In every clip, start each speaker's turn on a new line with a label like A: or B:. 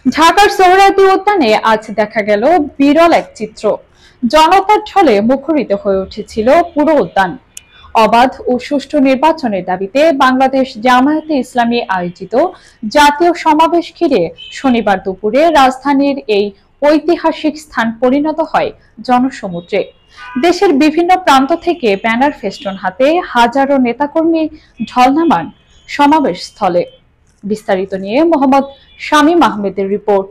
A: ঢাকার সোহরাওয়ার্দী উদ্যানে আজ দেখা গেল বিরল এক চিত্র। জনতার ঢলে মুখরিত হয়ে উঠেছিল পুরো উদ্যান। অবাধ ও সুষ্ঠু নির্বাচনের দাবিতে বাংলাদেশ জামায়াতে ইসলামী আয়োজিত জাতীয় সমাবেশ ঘিরে শনিবার দুপুরে রাজধানীর এই ঐতিহাসিক স্থান পরিণত হয় জনসমুদ্রে। দেশের বিভিন্ন প্রান্ত থেকে ব্যানার ফেস্টুন হাতে হাজারো নেতাকর্মী ঢল নামান সমাবেশ স্থলে। বিস্তারিত নিয়ে মোহাম্মদ শামীম আহমেদের রিপোর্ট।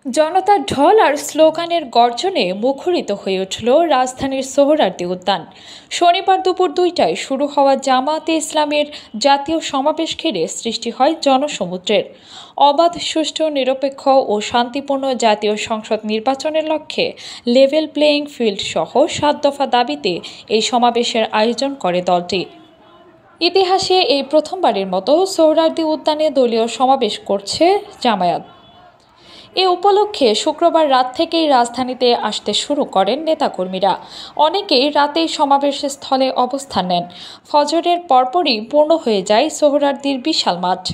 B: জনতার ঢল আর স্লোগানের গর্জনে মুখরিত হয়ে উঠল রাজধানীর সোহরাওয়ার্দী উদ্যান। শনিবার দুপুর ২টায় শুরু হওয়া জামায়াতে ইসলামীর জাতীয় সমাবেশ ঘিরে সৃষ্টি হয় জনসমুদ্রের। অবাধ, সুষ্ঠু, নিরপেক্ষ ও শান্তিপূর্ণ জাতীয় সংসদ নির্বাচনের লক্ষ্যে লেভেল প্লেয়িং ফিল্ড সহ ৭ দফা দাবিতে এই সমাবেশের আয়োজন করে দলটি। ইতিহাসে এই প্রথমবারের মতো সোহরাওয়ার্দী উদ্যানে দলীয় সমাবেশ করছে জামায়াত। এ উপলক্ষে শুক্রবার রাত থেকেই রাজধানীতে আসতে শুরু করেন নেতাকর্মীরা। অনেকেই রাতেই সমাবেশ স্থলে অবস্থান নেন। ফজরের পরপরই পূর্ণ হয়ে যায় সোহরাওয়ার্দীর বিশাল মাঠ।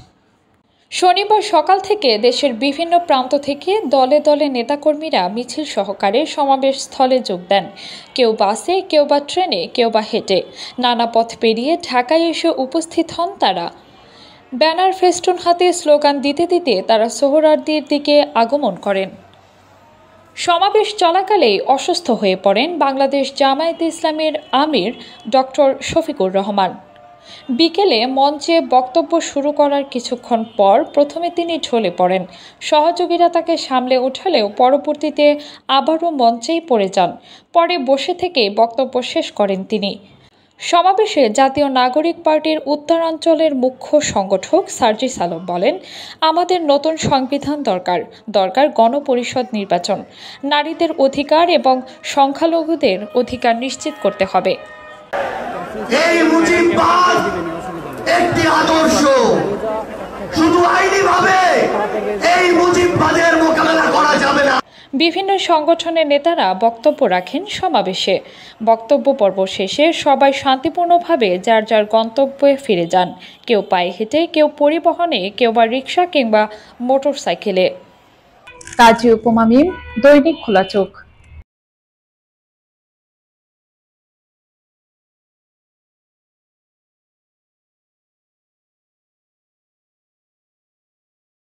B: শনিবার সকাল থেকে দেশের বিভিন্ন প্রান্ত থেকে দলে দলে নেতাকর্মীরা মিছিল সহকারে সমাবেশ স্থলে যোগ দেন। কেউ বাসে, কেউ বা ট্রেনে, কেউ বা হেঁটে। নানা পথ পেরিয়ে ঢাকায় এসে উপস্থিত হন তারা। ব্যানার ফেস্টুন হাতে স্লোগান দিতে দিতে তারা সোহরাওয়ার্দীর দিকে আগমন করেন। সমাবেশ চলাকালেই অসুস্থ হয়ে পড়েন বাংলাদেশ জামায়াতে ইসলামীর আমির ডক্টর শফিকুর রহমান। বিকেলে মঞ্চে বক্তব্য শুরু করার কিছুক্ষণ পর প্রথমে তিনি ঢলে পড়েন। সহযোগীরা তাকে সামলে ওঠালেও পরবর্তীতে আবারও মঞ্চেই পড়ে যান। পরে বসে থেকে বক্তব্য শেষ করেন তিনি। সমাবেশে জাতীয় নাগরিক পার্টির উত্তরাঞ্চলের মুখ্য সংগঠক সার্জিস আলম বলেন, আমাদের নতুন সংবিধান দরকার গণপরিষদ নির্বাচন। নারীদের অধিকার এবং সংখ্যালঘুদের অধিকার নিশ্চিত করতে হবে।
C: এই মুজিববাদ একটি আদর্শ, শুধু আইনিভাবে এই মুজিববাদের মোকাবেলা করা যাবে না।
B: বিভিন্ন সংগঠনের নেতারা বক্তব্য রাখেন সমাবেশে। বক্তব্য পর্ব শেষে সবাই শান্তিপূর্ণভাবে যার যার গন্তব্যে ফিরে যান। কেউ পায়ে হেঁটে, কেউ পরিবহনে, কেউ বা রিক্সা কিংবা মোটরসাইকেলে।
A: কাজী উপমা মিম, দৈনিক খোলা চোখ।